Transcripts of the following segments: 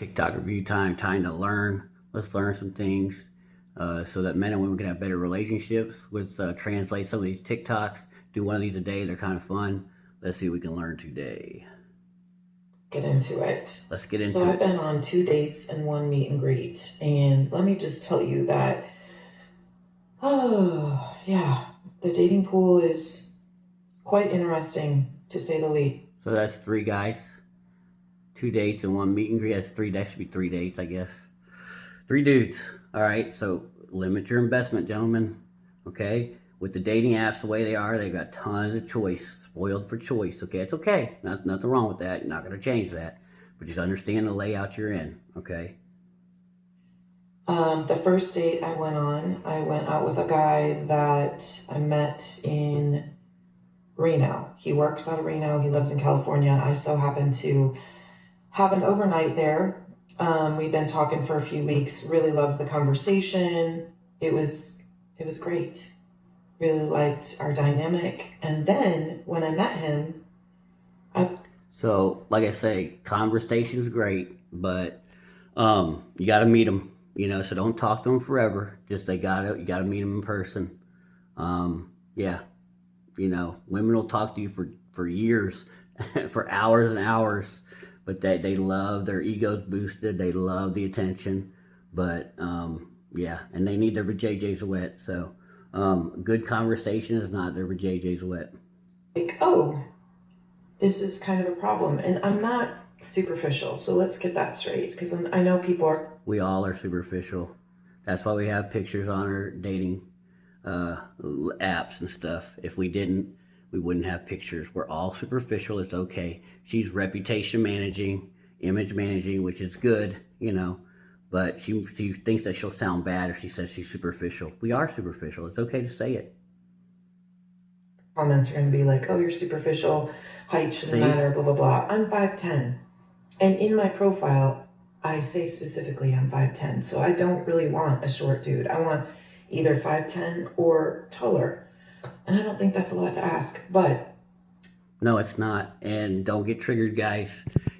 TikTok review time, time to learn. Let's learn some things so that men and women can have better relationships. Let's translate some of these TikToks. Do one of these a day. They're kind of fun. Let's see what we can learn today. Get into it. Let's get into So I've it. been on 2 dates and 1 meet and greet. And let me just tell you that, oh, yeah, the dating pool is quite interesting, to say the least. So that's 3 guys, 2 dates, and 1 meet and greet. That's 3. That should be 3 dates, I guess. 3 dudes. All right. So limit your investment, gentlemen. Okay. With the dating apps the way they are, they've got tons of choice. Spoiled for choice. Okay. It's okay. Nothing wrong with that. You're not going to change that. But just understand the layout you're in. Okay. The first date I went out with a guy that I met in Reno. He works out of Reno. He lives in California. I so happened to have an overnight there. We've been talking for a few weeks. Really loved the conversation. It was great. Really liked our dynamic. And then when I met him, So, like I say, conversation's great, but you got to meet them. So don't talk to them forever. Just you got to meet them in person. Yeah, women will talk to you for years, for hours and hours, but they love their egos boosted. They love the attention, but yeah, and they need their JJ's wet. So good conversation is not their JJ's wet. like, oh, this is kind of a problem. And I'm not superficial. So let's get that straight. Because I know people are. We all are superficial. That's why we have pictures on our dating apps and stuff. If we didn't, we wouldn't have pictures. We're all superficial. It's okay. She's reputation managing, image managing, which is good. But she thinks that she'll sound bad if she says she's superficial. We are superficial. It's okay to say it. Comments are going to be like, oh, you're superficial. Height shouldn't See? matter, blah, blah, blah. I'm 5'10". And in my profile, I say specifically I'm 5'10". So I don't really want a short dude. I want either 5'10" or taller. And I don't think that's a lot to ask, but No, it's not. And don't get triggered, guys.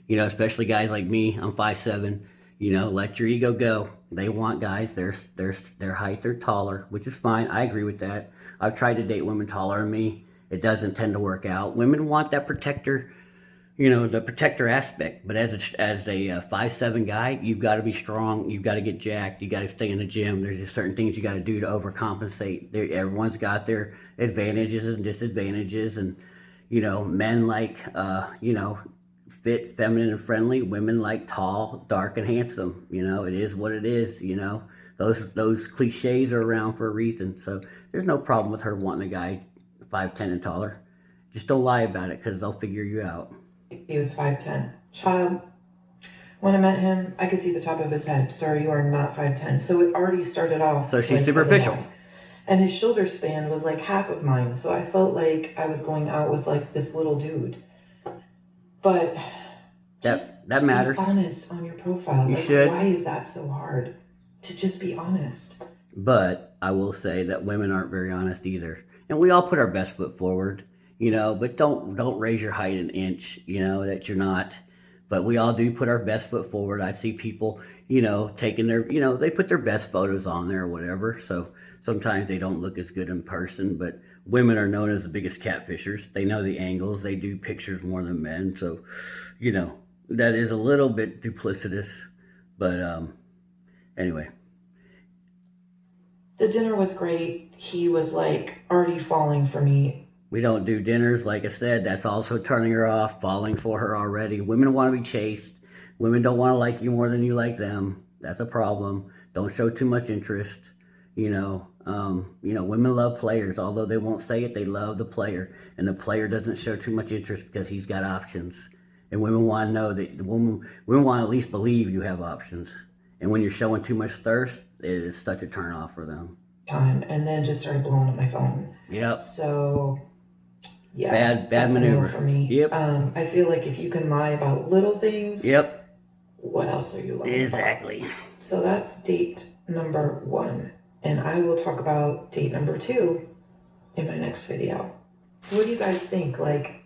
Especially guys like me. I'm 5'7". Let your ego go. They want guys. Their height, they're taller, which is fine. I agree with that. I've tried to date women taller than me. It doesn't tend to work out. Women want that protector, the protector aspect. But as a 5'7" guy, you've got to be strong. You've got to get jacked. You got to stay in the gym. There's just certain things you got to do to overcompensate. Everyone's got their advantages and disadvantages, and men like fit, feminine, and friendly. Women like tall, dark, and handsome. It is what it is. Those cliches are around for a reason. So there's no problem with her wanting a guy 5'10" and taller. Just don't lie about it because they'll figure you out. he was 5'10". Child, when I met him, I could see the top of his head. Sir, you are not 5'10". So it already started off. So she's like, superficial. And his shoulder span was like half of mine. So I felt like I was going out with like this little dude. But just that matters. be honest on your profile. You should. Why is that so hard? To just be honest. But I will say that women aren't very honest either. And we all put our best foot forward, but don't raise your height an inch, that you're not. But we all do put our best foot forward. I see people, taking their, they put their best photos on there or whatever. So sometimes they don't look as good in person, but women are known as the biggest catfishers. They know the angles. They do pictures more than men. So, that is a little bit duplicitous. But anyway. The dinner was great. He was like already falling for me. We don't do dinners. Like I said, that's also turning her off, falling for her already. Women want to be chased. Women don't want to like you more than you like them. That's a problem. Don't show too much interest. Women love players. Although they won't say it, they love the player. And the player doesn't show too much interest because he's got options. And women want to know that women want to at least believe you have options. And when you're showing too much thirst, it is such a turn off for them. Time and then just started blowing up my phone. Yep. So yeah, bad that's maneuver a no for me. Yep. I feel like if you can lie about little things, yep, what else are you lying exactly about? So that's date number 1, and I will talk about date number 2 in my next video. So what do you guys think? Like,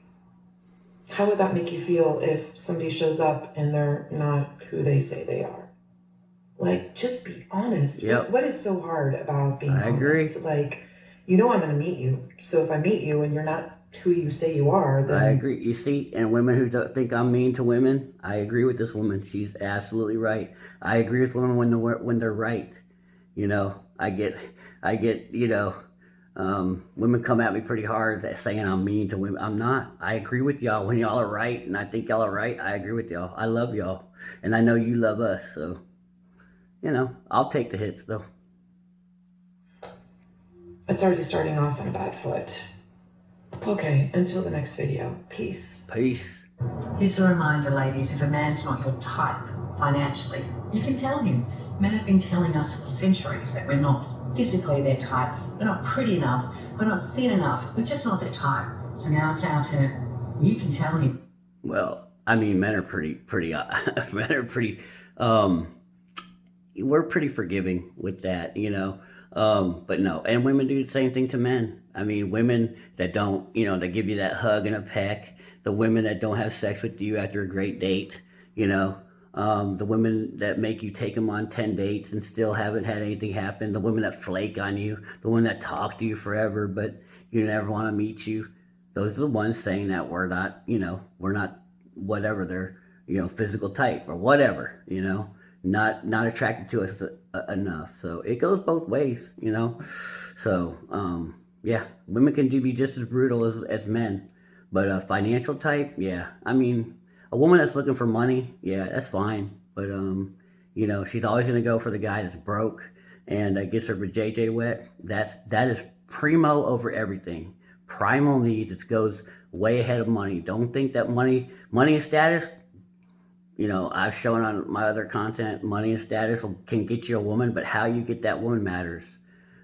How would that make you feel if somebody shows up and they're not who they say they are? Like, just be honest. Yep, What is so hard about being I agree. honest? Like, you know I'm going to meet you. So if I meet you and you're not who you say you are, I then agree. You see, and women who don't think I'm mean to women, I agree with this woman. She's absolutely right. I agree with women when they're right. You know, I get, women come at me pretty hard saying I'm mean to women. I'm not. I agree with y'all when y'all are right, and I think y'all are right. I agree with y'all. I love y'all, and I know you love us. So, I'll take the hits though. it's already starting off on a bad foot. Okay, until the next video. Peace. Peace. Here's a reminder, ladies, if a man's not your type financially, you can tell him. Men have been telling us for centuries that we're not physically their type, we're not pretty enough, we're not thin enough, we're just not their type. So now it's our turn. You can tell him. Well, I mean, men are pretty, men are pretty, um, we're pretty forgiving with that, but no, and women do the same thing to men. I mean, women that don't, that give you that hug and a peck, the women that don't have sex with you after a great date, the women that make you take them on 10 dates and still haven't had anything happen, the women that flake on you, the women that talk to you forever, but you never want to meet you. Those are the ones saying that we're not whatever their, physical type or whatever, not attracted to us enough. So it goes both ways. So yeah, women can be just as brutal as men, but a financial type, yeah. I mean, a woman that's looking for money, yeah, that's fine. But she's always gonna go for the guy that's broke and gets her JJ wet. That is primo over everything. Primal needs. It goes way ahead of money. Don't think that money and status, I've shown on my other content, money and status can get you a woman, but how you get that woman matters.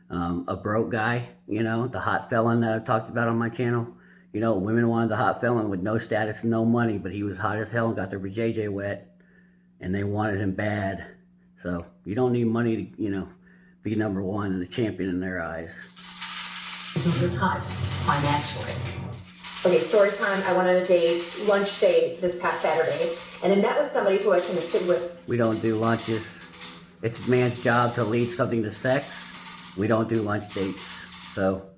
A broke guy, the hot felon that I've talked about on my channel, women wanted the hot felon with no status and no money, but he was hot as hell and got their JJ wet, and they wanted him bad. So you don't need money to, be number one and the champion in their eyes. It's not your type financially. Okay, story time. I went on a date, lunch date this past Saturday, and I met with somebody who I connected with. We don't do lunches. It's a man's job to lead something to sex. We don't do lunch dates. So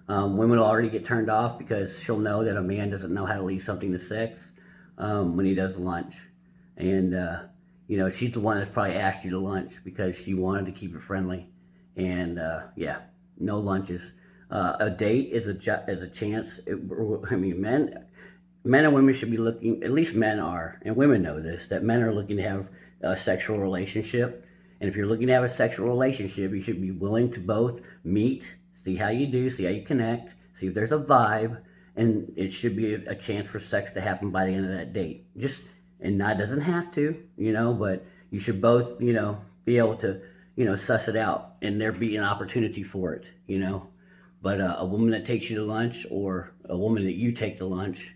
women will already get turned off because she'll know that a man doesn't know how to lead something to sex when he does lunch. And, she's the one that's probably asked you to lunch because she wanted to keep it friendly. And, yeah, no lunches. A date is a chance. Men and women should be looking, at least men are, and women know this, that men are looking to have a sexual relationship. And if you're looking to have a sexual relationship, you should be willing to both meet, see how you do, see how you connect, see if there's a vibe, and it should be a chance for sex to happen by the end of that date. And that doesn't have to, but you should both, be able to, suss it out and there be an opportunity for it. But a woman that takes you to lunch or a woman that you take to lunch,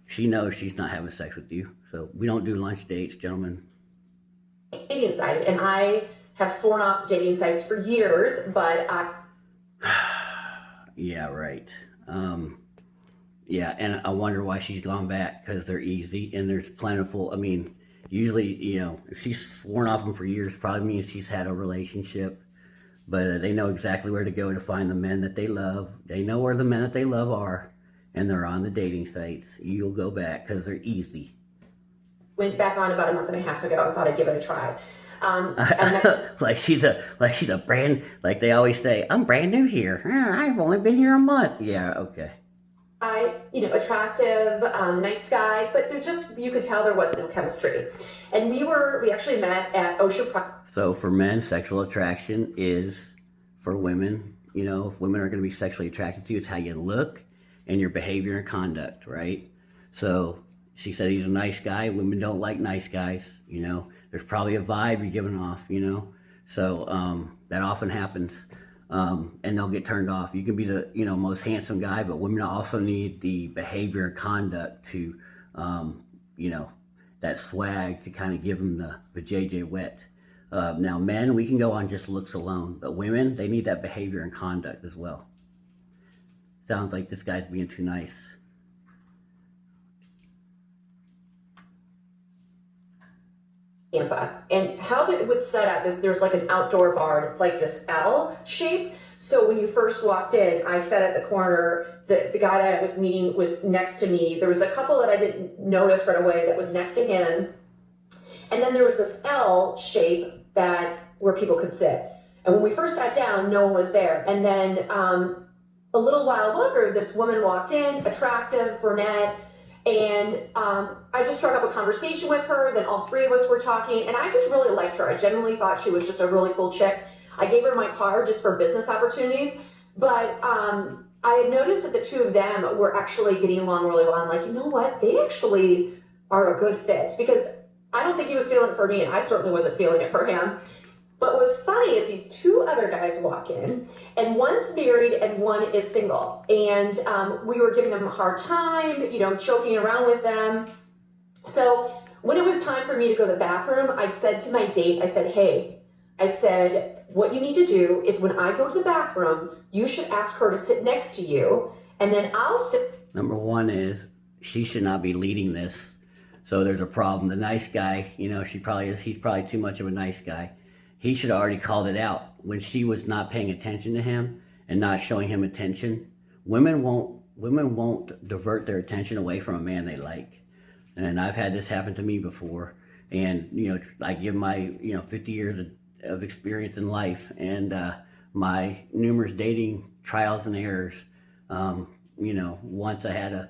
she knows she's not having sex with you. So we don't do lunch dates, gentlemen. Dating site, and I have sworn off dating sites for years, but Yeah, right. Yeah, and I wonder why she's gone back, because they're easy and there's plentiful. I mean, usually, if she's sworn off them for years, probably means she's had a relationship. But they know exactly where to go to find the men that they love. They know where the men that they love are, and they're on the dating sites. You'll go back because they're easy. went back on about a month and a half ago. I thought I'd give it a try. Like she's a brand, like they always say, I'm brand new here. I've only been here a month. Yeah, okay. Attractive, nice guy, but you could tell there was no chemistry. And we actually met at Ocean Park. So for men, sexual attraction is for women. If women are going to be sexually attracted to you, it's how you look and your behavior and conduct, right? So she said he's a nice guy. Women don't like nice guys. There's probably a vibe you're giving off. So that often happens, and they'll get turned off. You can be the most handsome guy, but women also need the behavior and conduct to, that swag to kind of give them the JJ wet. Now, men, we can go on just looks alone, but women, they need that behavior and conduct as well. Sounds like this guy's being too nice. Tampa. And how it would set up is there's like an outdoor bar, and it's like this L shape. So when you first walked in, I sat at the corner. The guy that I was meeting was next to me. There was a couple that I didn't notice right away that was next to him. And then there was this L shape that where people could sit. And when we first sat down, no one was there. And then a little while longer, this woman walked in, attractive, brunette, and I just struck up a conversation with her. Then all three of us were talking, and I just really liked her. I genuinely thought she was just a really cool chick. I gave her my card just for business opportunities, but I had noticed that the two of them were actually getting along really well. I'm like, you know what? They actually are a good fit, because I don't think he was feeling it for me, and I certainly wasn't feeling it for him. But what's funny is these two other guys walk in, and one's married and one is single. And we were giving them a hard time, joking around with them. So when it was time for me to go to the bathroom, I said to my date, I said, hey, what you need to do is when I go to the bathroom, you should ask her to sit next to you, and then I'll sit. Number one is she should not be leading this. So there's a problem. The nice guy, he's probably too much of a nice guy. He should have already called it out when she was not paying attention to him and not showing him attention. Women won't divert their attention away from a man they like. And I've had this happen to me before. And, I give my, 50 years of experience in life and my numerous dating trials and errors. Once I had a,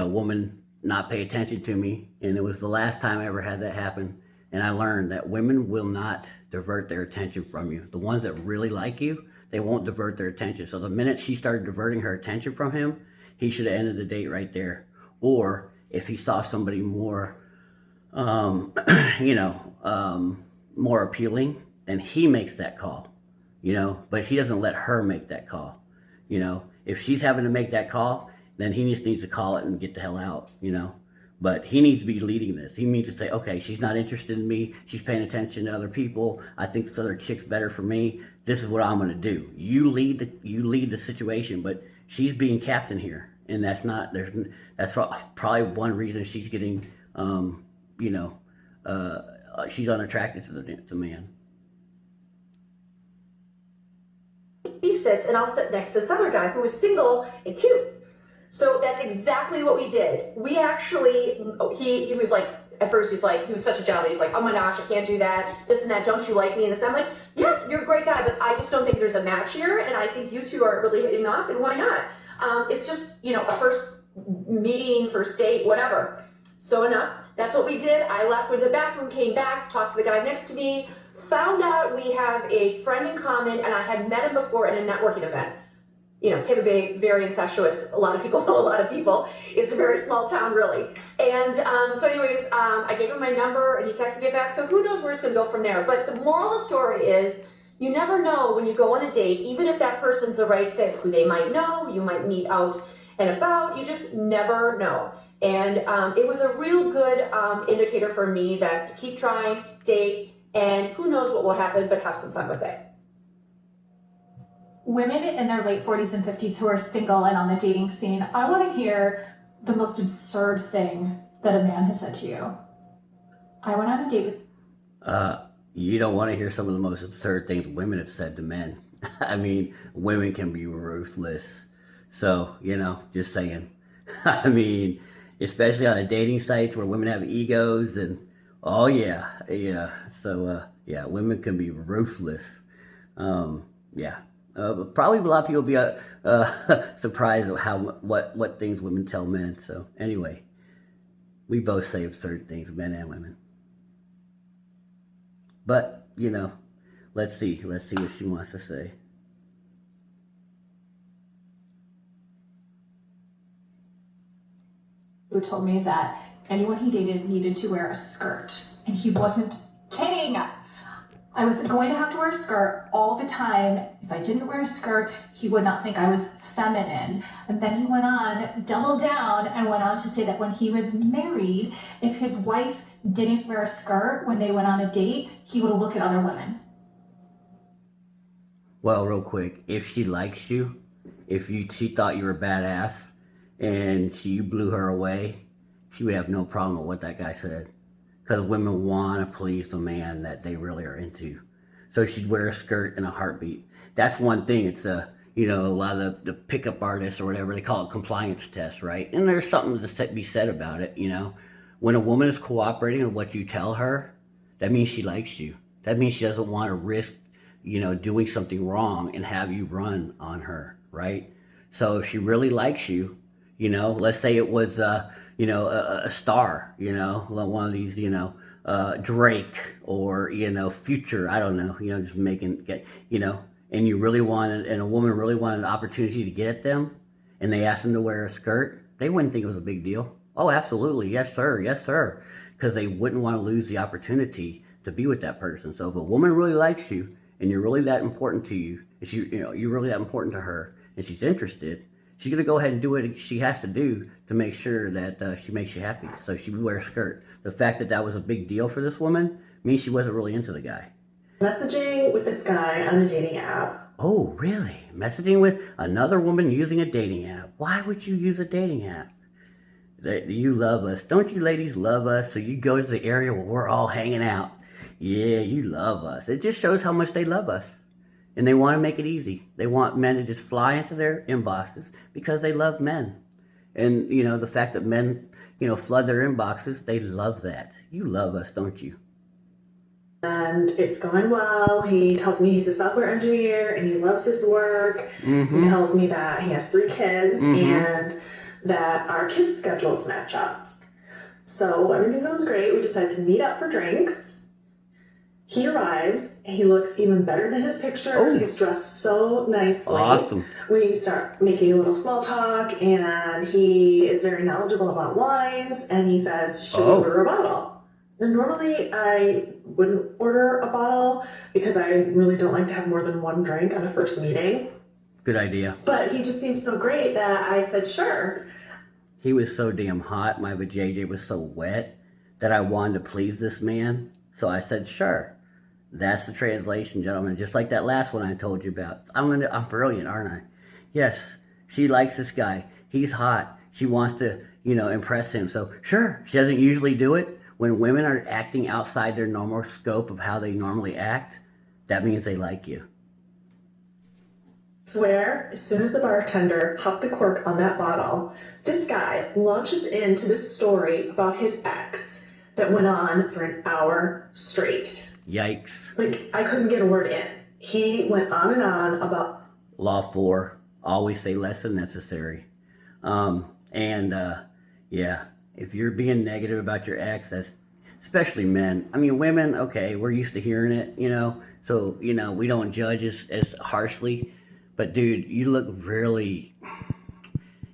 woman not pay attention to me, and it was the last time I ever had that happen. And I learned that women will not divert their attention from you. The ones that really like you, they won't divert their attention. So the minute she started diverting her attention from him, he should have ended the date right there. Or if he saw somebody more, more appealing, then he makes that call, but he doesn't let her make that call. If she's having to make that call, then he just needs to call it and get the hell out, But he needs to be leading this. He needs to say, okay, she's not interested in me. She's paying attention to other people. I think this other chick's better for me. This is what I'm going to do. You lead the situation, but she's being captain here, and that's probably one reason she's getting, she's unattracted to the man. He sits, and I'll sit next to this other guy who is single and cute. So that's exactly what we did. We actually, he was like, at first he was such a gentleman. He's like, oh my gosh, I can't do that, this and that, don't you like me? And this, and I'm like, yes, you're a great guy, but I just don't think there's a match here, and I think you two are really hitting off, and why not? It's just, a first meeting, first date, whatever. So enough, that's what we did. I left, went to the bathroom, came back, talked to the guy next to me, found out we have a friend in common, and I had met him before at a networking event. Tampa Bay, very incestuous. A lot of people know a lot of people. It's a very small town, really. And so anyways, I gave him my number, and he texted me back. So who knows where it's going to go from there. But the moral of the story is, you never know when you go on a date, even if that person's the right fit, who they might know, you might meet out and about. You just never know. And it was a real good indicator for me that to keep trying, date, and who knows what will happen, but have some fun with it. Women in their late 40s and 50s who are single and on the dating scene, I want to hear the most absurd thing that a man has said to you. I went on a date with... You don't want to hear some of the most absurd things women have said to men. I mean, women can be ruthless. So, just saying. I mean, especially on the dating sites where women have egos, and oh yeah. So, women can be ruthless. Probably a lot of people will be surprised at what things women tell men. So anyway, we both say absurd things, men and women. But let's see what she wants to say. Who told me that anyone he dated needed to wear a skirt, and he wasn't kidding. I was going to have to wear a skirt all the time. If I didn't wear a skirt, he would not think I was feminine. And then he went on, doubled down, and went on to say that when he was married, if his wife didn't wear a skirt when they went on a date, he would look at other women. Well, real quick, if she likes you, she thought you were badass, and you blew her away, she would have no problem with what that guy said. because women want to please the man that they really are into. So she'd wear a skirt in a heartbeat. That's one thing. It's a lot of the pickup artists or whatever, they call it compliance test, right? And there's something to be said about it. When a woman is cooperating with what you tell her, that means she likes you. That means she doesn't want to risk, doing something wrong and have you run on her, right? So if she really likes you, let's say it was, a star, one of these, Drake or, Future, I don't know, just and you really wanted, and a woman really wanted an opportunity to get at them, and they asked them to wear a skirt, they wouldn't think it was a big deal. Oh, absolutely, yes sir, because they wouldn't want to lose the opportunity to be with that person. So if a woman really likes you, and you're really that important to you, if you're really that important to her, and she's interested, she's gonna go ahead and do what she has to do to make sure that she makes you happy. So she would wear a skirt. The fact that that was a big deal for this woman means she wasn't really into the guy. Messaging with this guy on a dating app. Oh, really? Messaging with another woman using a dating app? Why would you use a dating app? You love us. Don't you ladies love us? So you go to the area where we're all hanging out. Yeah, you love us. It just shows how much they love us. And they want to make it easy. They want men to just fly into their inboxes because they love men. And, the fact that men, flood their inboxes, they love that. You love us, don't you? And it's going well. He tells me he's a software engineer and he loves his work. Mm-hmm. He tells me that he has 3 kids and that our kids' schedules match up. So everything sounds great. We decide to meet up for drinks. He arrives. He looks even better than his pictures. Oh. He's dressed so nicely. Awesome. We start making a little small talk, and he is very knowledgeable about wines, and he says, should we order a bottle? And normally I wouldn't order a bottle because I really don't like to have more than 1 drink on a first meeting. Good idea. But he just seemed so great that I said, sure. He was so damn hot. My vajayjay was so wet that I wanted to please this man. So I said, sure. That's the translation, gentlemen. Just like that last one I told you about. I'm brilliant, aren't I? Yes, she likes this guy. He's hot. She wants to, impress him. So sure, she doesn't usually do it. When women are acting outside their normal scope of how they normally act, that means they like you. Swear, as soon as the bartender popped the cork on that bottle, this guy launches into this story about his ex that went on for an hour straight. Yikes. Like, I couldn't get a word in. He went on and on about... Law 4, always say less than necessary. Yeah, if you're being negative about your ex, that's especially men. I mean, women, okay, we're used to hearing it, so, we don't judge as harshly. But dude, you look really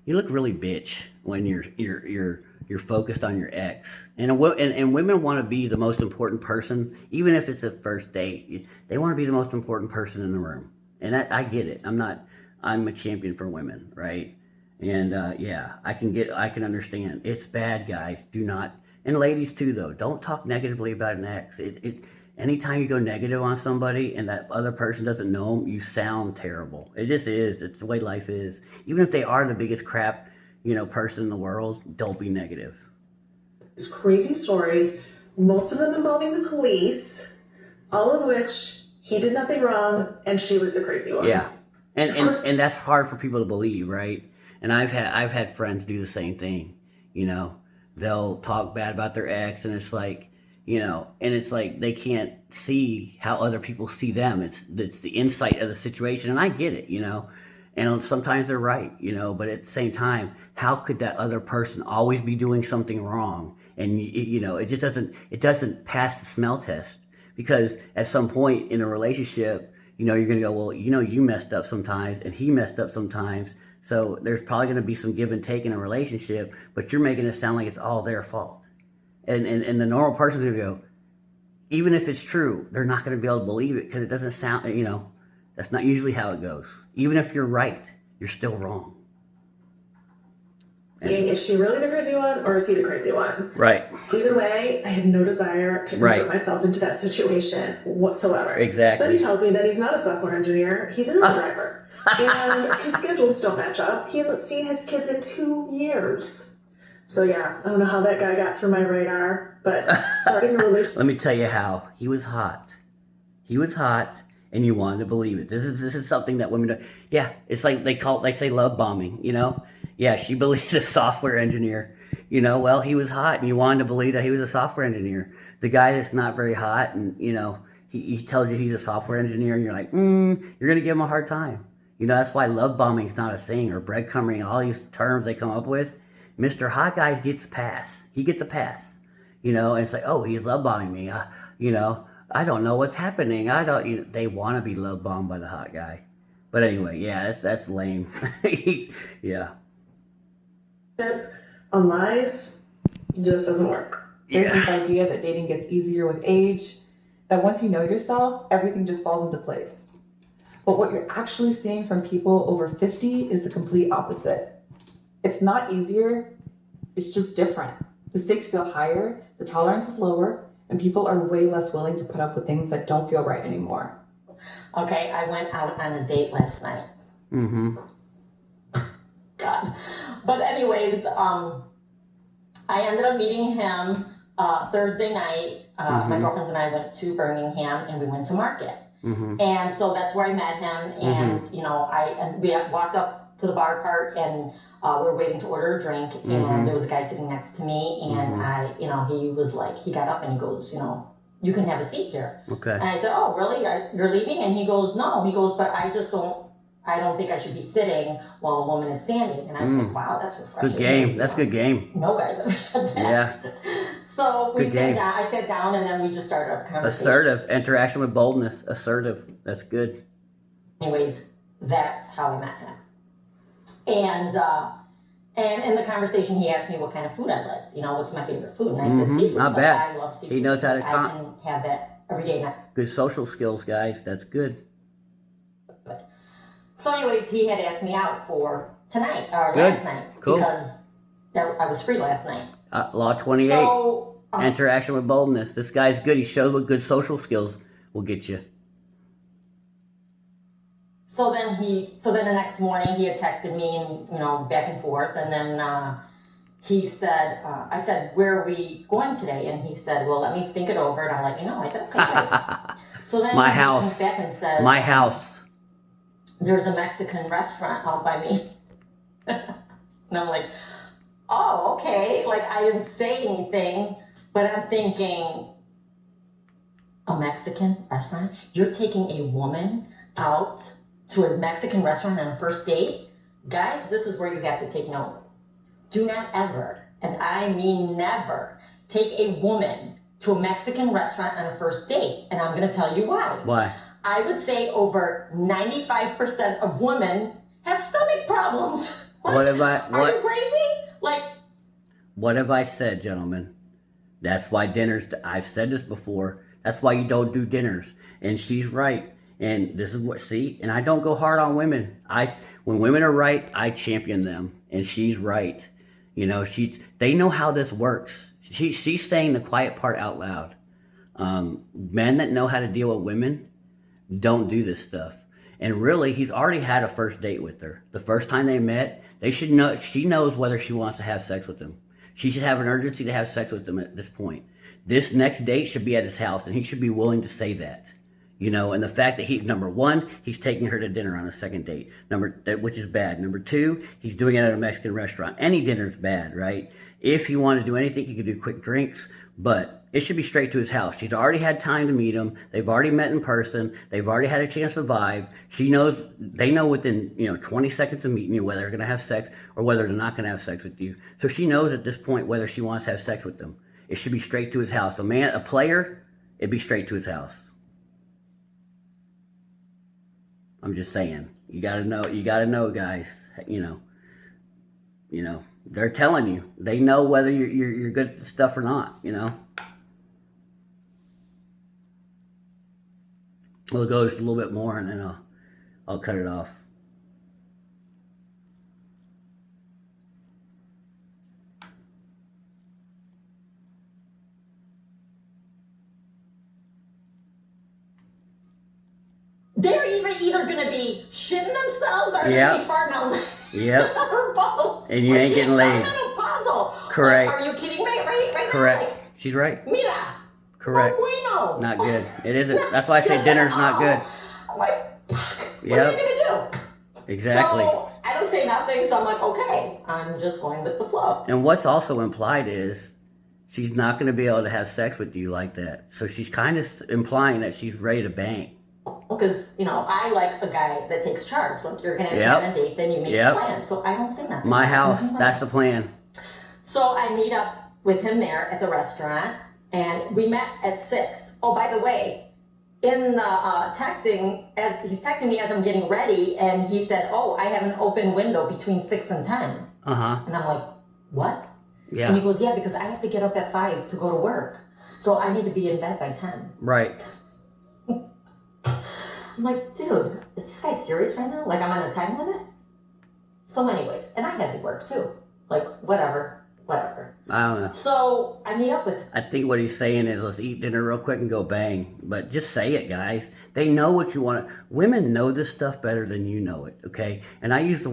bitch when you're focused on your ex. And women want to be the most important person, even if it's a first date. They want to be the most important person in the room. And I get it. I'm a champion for women, right? And I can understand. It's bad, guys. Do not, and ladies too, though. Don't talk negatively about an ex. Anytime you go negative on somebody and that other person doesn't know them, you sound terrible. It just is. It's the way life is. Even if they are the biggest crap, person in the world, don't be negative. These crazy stories, most of them involving the police, all of which he did nothing wrong and she was the crazy one. Yeah, and that's hard for people to believe, right? And I've had friends do the same thing. They'll talk bad about their ex, and it's like, and it's like they can't see how other people see them. It's the insight of the situation, and I get it, and sometimes they're right, but at the same time, how could that other person always be doing something wrong? And it just doesn't pass the smell test, because at some point in a relationship, you're gonna go, well, you messed up sometimes, and he messed up sometimes. So there's probably gonna be some give and take in a relationship, but you're making it sound like it's all their fault. And the normal person's gonna go, even if it's true, they're not gonna be able to believe it because it doesn't sound, that's not usually how it goes. Even if you're right, you're still wrong. Is she really the crazy one, or is he the crazy one? Right. Either way, I had no desire to insert myself into that situation whatsoever. Exactly. Then he tells me that he's not a software engineer, he's an Uber driver. And his schedules don't match up. He hasn't seen his kids in 2 years. So yeah, I don't know how that guy got through my radar, but starting a relationship. Let me tell you how. He was hot. He was hot, and you wanted to believe it. This is something that women do. Yeah, it's like they say love bombing. Yeah, she believed a software engineer. Well, he was hot, and you wanted to believe that he was a software engineer. The guy that's not very hot, and he tells you he's a software engineer, and you're like, you're gonna give him a hard time. That's why love bombing is not a thing, or breadcrumbing. All these terms they come up with. Mr. Hot Guy gets a pass. He gets a pass. And it's like, oh, he's love bombing me. I don't know what's happening. I don't. They want to be love bombed by the hot guy. But anyway, yeah, that's lame. Yeah. On lies just doesn't work. There's this idea that dating gets easier with age, that once you know yourself, everything just falls into place. But what you're actually seeing from people over 50 is the complete opposite. It's not easier, it's just different. The stakes feel higher, the tolerance is lower, and people are way less willing to put up with things that don't feel right anymore. Okay, I went out on a date last night. Mm-hmm. God. But anyways, I ended up meeting him Thursday night. My girlfriends and I went to Birmingham and we went to market. Mm-hmm. And so that's where I met him. And, we walked up to the bar part and we were waiting to order a drink. And there was a guy sitting next to me. And he was like, he got up and he goes, you can have a seat here. Okay. And I said, oh, really? You're leaving? And he goes, no. He goes, but I don't think I should be sitting while a woman is standing. And I was like, wow, that's refreshing. Good game. That's good game. No guy's ever said that. Yeah. So we sat down. I sat down and then we just started a conversation. Assertive. Interaction with boldness. Assertive. That's good. Anyways, that's how I met him. And in the conversation, he asked me what kind of food I liked. What's my favorite food? And I said seafood. Not bad. I love seafood. He knows how to I can have that every day. Good social skills, guys. That's good. So anyways, he had asked me out for tonight, or last night. Cool. Because I was free last night. Law 28. So, interaction with boldness. This guy's good. He showed what good social skills will get you. So then the next morning he had texted me and, back and forth. And then he said, I said, where are we going today? And he said, well, let me think it over and I'll let you know. I said, okay, great. So then My he house. comes back and says, My house. there's a Mexican restaurant out by me. And I'm like, oh, okay. Like, I didn't say anything, but I'm thinking, a Mexican restaurant? You're taking a woman out to a Mexican restaurant on a first date? Guys, this is where you have to take note. Do not ever, and I mean never, take a woman to a Mexican restaurant on a first date. And I'm going to tell you why. Why? I would say over 95% of women have stomach problems. Like, What have I? Are you crazy? Like, What have I said, gentlemen? That's why dinners. I've said this before. That's why you don't do dinners. And she's right. And this is what. See. And I don't go hard on women. When women are right, I champion them. And she's right. They know how this works. She's saying the quiet part out loud. Men that know how to deal with women don't do this stuff. And really, he's already had a first date with her. The first time they met, they should know. She knows whether she wants to have sex with him. She should have an urgency to have sex with him at this point. This next date should be at his house, and he should be willing to say that. And the fact that number one, he's taking her to dinner on a second date, which is bad. Number two, he's doing it at a Mexican restaurant. Any dinner's bad, right? If you want to do anything, you can do quick drinks, but it should be straight to his house. She's already had time to meet him. They've already met in person. They've already had a chance to vibe. They know within 20 seconds of meeting you whether they're going to have sex or whether they're not going to have sex with you. So she knows at this point whether she wants to have sex with them. It should be straight to his house. A player, it'd be straight to his house. I'm just saying. You gotta know, guys. They're telling you. They know whether you're good at the stuff or not. We'll go just a little bit more, and then I'll cut it off. they're either going to be shitting themselves or they're going to be farting out. Yep. Or both. And you ain't getting laid. Menopausal. Correct. Like, are you kidding me? Right Correct. now? Like, She's right. mira. Correct. No bueno. Not good. It isn't. That's why I say dinner's not good. I'm like, fuck, what Yep. are you gonna do? Exactly. So I don't say nothing, so I'm like, okay, I'm just going with the flow. And what's also implied is she's not going to be able to have sex with you like that. So she's kind of implying that she's ready to bang. Because, you know, I like a guy that takes charge. Like, you're going to Yep. have on a date, then you make Yep. a plan. So I don't say nothing. My house. Mhm. That's the plan. So I meet up with him there at the restaurant, and we met at 6. Oh, by the way, in the texting, as he's texting me as I'm getting ready, and he said, oh, I have an open window between 6 and 10. Uh-huh. And I'm like, what? Yeah. And he goes, yeah, because I have to get up at 5 to go to work. So I need to be in bed by 10. Right. I'm like, dude, is this guy serious right now? Like, I'm on a time limit? So anyways, and I had to work too. Like, whatever. I don't know. So I meet up with I think what he's saying is let's eat dinner real quick and go bang. But just say it, guys. They know what you want. Women know this stuff better than you know it, okay? And I use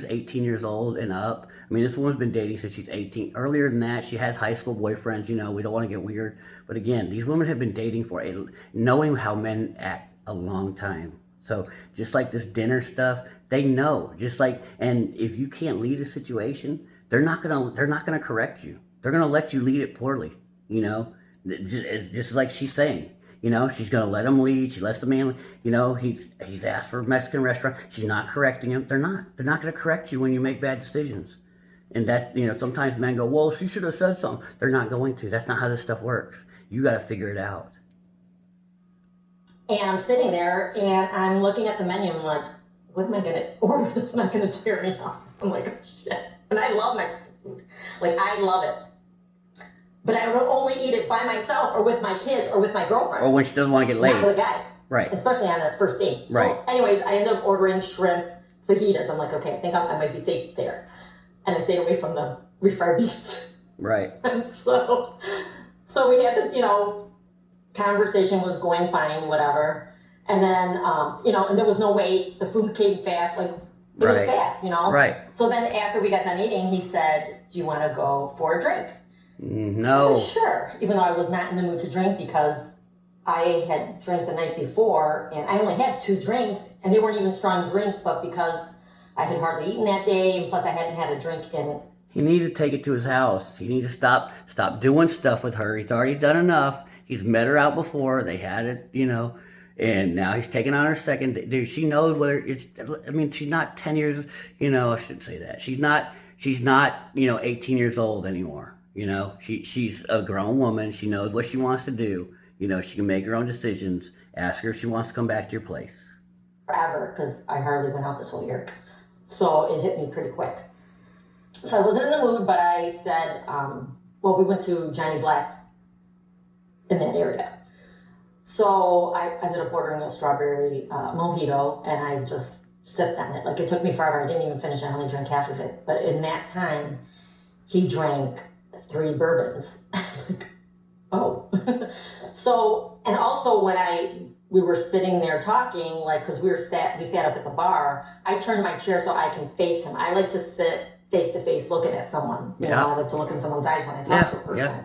18 years old and up. I mean, this woman's been dating since she's 18. Earlier than that, she has high school boyfriends. You know, we don't want to get weird. But again, these women have been dating knowing how men act a long time. So just like this dinner stuff, they know. Just like, and if you can't lead a situation, they're not gonna correct you. They're gonna let you lead it poorly. You know, it's just like she's saying. You know, she's gonna let him lead. She lets the man. You know, he's asked for a Mexican restaurant. She's not correcting him. They're not gonna correct you when you make bad decisions. And that, you know, sometimes men go, well, she should have said something. They're not going to. That's not how this stuff works. You got to figure it out. And I'm sitting there and I'm looking at the menu. I'm like, what am I going to order that's not going to tear me up? I'm like, oh, shit. And I love Mexican food. Like, I love it. But I will only eat it by myself or with my kids or with my girlfriend. Or when she doesn't want to get laid. Not with a guy. Right. Especially on a first date. Right. So anyways, I ended up ordering shrimp fajitas. I'm like, okay, I think I might be safe there. And I stayed away from the refried beans. Right. And so we had the, you know, conversation was going fine, whatever. And then, you know, and there was no wait. The food came fast. Like, it was fast, you know? Right. So then after we got done eating, he said, do you want to go for a drink? No. I said, sure. Even though I was not in the mood to drink because I had drank the night before and I only had 2 drinks and they weren't even strong drinks, but because I had hardly eaten that day and plus I hadn't had a drink in. He needs to take it to his house. He needs to stop doing stuff with her. He's already done enough. He's met her out before. They had it, you know, and now he's taking on her second. Dude, she knows whether it's, I mean, she's not 10 years, you know, I shouldn't say that. She's not, you know, 18 years old anymore. You know, she's a grown woman. She knows what she wants to do. You know, she can make her own decisions. Ask her if she wants to come back to your place. Forever, because I hardly went out this whole year. So it hit me pretty quick. So I wasn't in the mood, but I said, well, we went to Johnny Black's in that area. So I ended up ordering a strawberry mojito, and I just sipped on it. Like, it took me forever. I didn't even finish it. I only drank half of it. But in that time, he drank 3 bourbons. Like, oh. So, and also when we were sitting there talking, like, because we sat up at the bar, I turned my chair so I can face him. I like to sit face to face looking at someone. You know, I like to look in someone's eyes when I talk to a person. Yeah.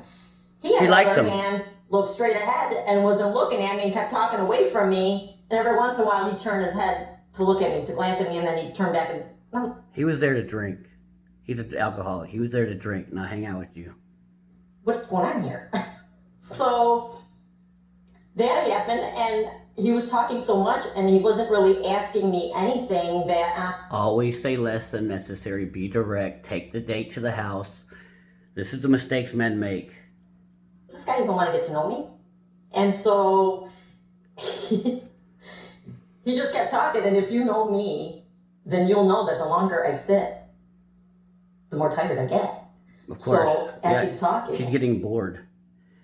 He, on She the likes other him. hand, looked straight ahead and wasn't looking at me and kept talking away from me. And every once in a while, he'd turn his head to look at me, to glance at me, and then he'd turn back and, He was there to drink. He's an alcoholic. He was there to drink, not hang out with you. what's going on here? So that happened, and he was talking so much, and he wasn't really asking me anything that... Always say less than necessary. Be direct. Take the date to the house. This is the mistakes men make. This guy didn't want to get to know me. And so he just kept talking, and if you know me, then you'll know that the longer I sit, the more tired I get. Of course. So as he's talking... She's getting bored.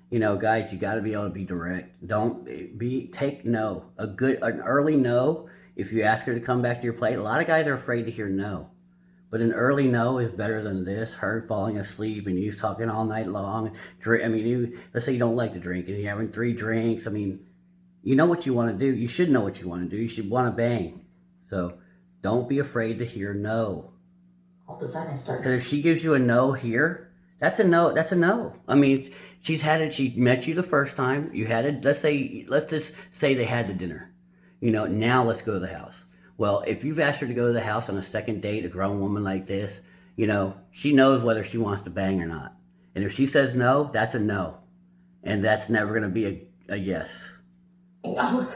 You know, guys, you got to be able to be direct. Take no. An early no, if you ask her to come back to your plate, a lot of guys are afraid to hear no. But an early no is better than this, her falling asleep and you talking all night long. Let's say you don't like to drink and you're having 3 drinks. I mean, you know what you want to do. You should know what you want to do. You should want to bang. So don't be afraid to hear no. All of a sudden I started... Because if she gives you a no here, That's a no. That's a no. I mean, she's had it. She met you the first time. You had it. Let's just say they had the dinner. Now let's go to the house. Well, if you've asked her to go to the house on a second date, a grown woman like this, she knows whether she wants to bang or not. And if she says no, that's a no. And that's never going to be a yes. I'm like,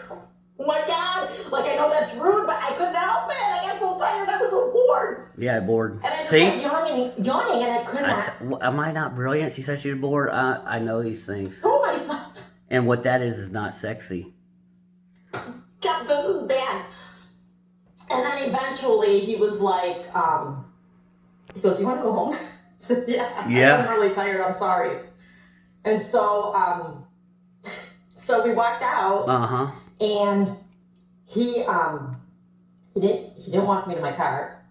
oh my God, like I know that's rude, but I couldn't help it. I got so tired, I was so bored. Yeah, bored. And I just See? kept yawning, and I could not Am I not brilliant? She said she's bored. I know these things. control myself. And what that is not sexy. God, this is bad. And then eventually he was like, he goes, you want to go home? I said, yeah. Yeah. I'm really tired, I'm sorry. And so, so we walked out. Uh-huh. And he didn't walk me to my car.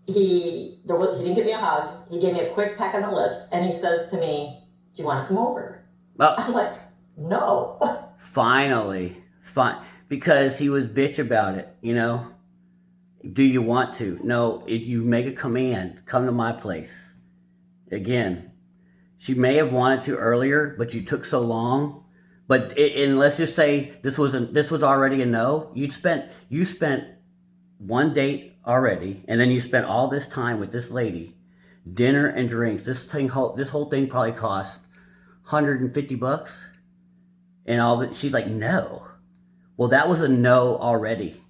He didn't give me a hug. He gave me a quick peck on the lips, and he says to me, "Do you want to come over?" I'm like, "No." Finally, because he was bitch about it. Do you want to? No. If you make a command, come to my place. Again, she may have wanted to earlier, but you took so long. But and let's just say this was already a no. You spent one date already, and then you spent all this time with this lady, dinner and drinks. This whole thing probably cost $150, and all that. She's like, no. Well, that was a no already.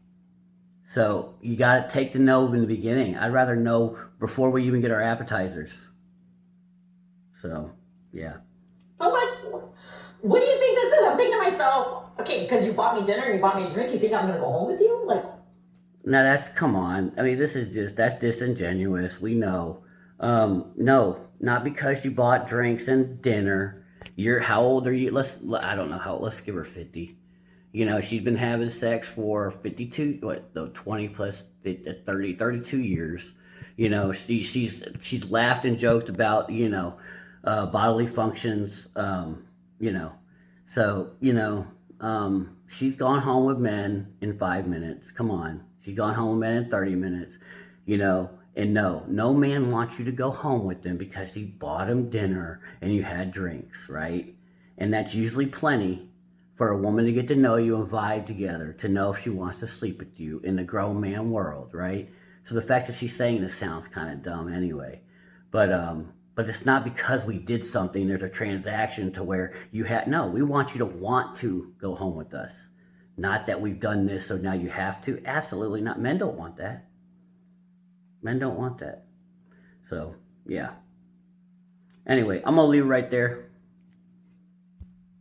So you got to take the no in the beginning. I'd rather know before we even get our appetizers. So yeah. I'm like, what do you think this is? I'm thinking to myself, okay, because you bought me dinner and you bought me a drink, you think I'm gonna go home with you? Like, now come on. I mean, that's disingenuous. We know. No, not because you bought drinks and dinner. How old are you? I don't know let's give her 50. She's been having sex for 52, 20 plus 50, 30, 32 years. She's laughed and joked about, bodily functions, so, she's gone home with men in 5 minutes. Come on. She's gone home with men in 30 minutes, and no man wants you to go home with them because you bought him dinner and you had drinks, right? And that's usually plenty for a woman to get to know you and vibe together, to know if she wants to sleep with you in the grown man world, right? So the fact that she's saying this sounds kind of dumb anyway. But it's not because we did something, there's a transaction to where we want you to want to go home with us. Not that we've done this, so now you have to. Absolutely not. Men don't want that. Men don't want that. So, yeah. Anyway, I'm going to leave it right there.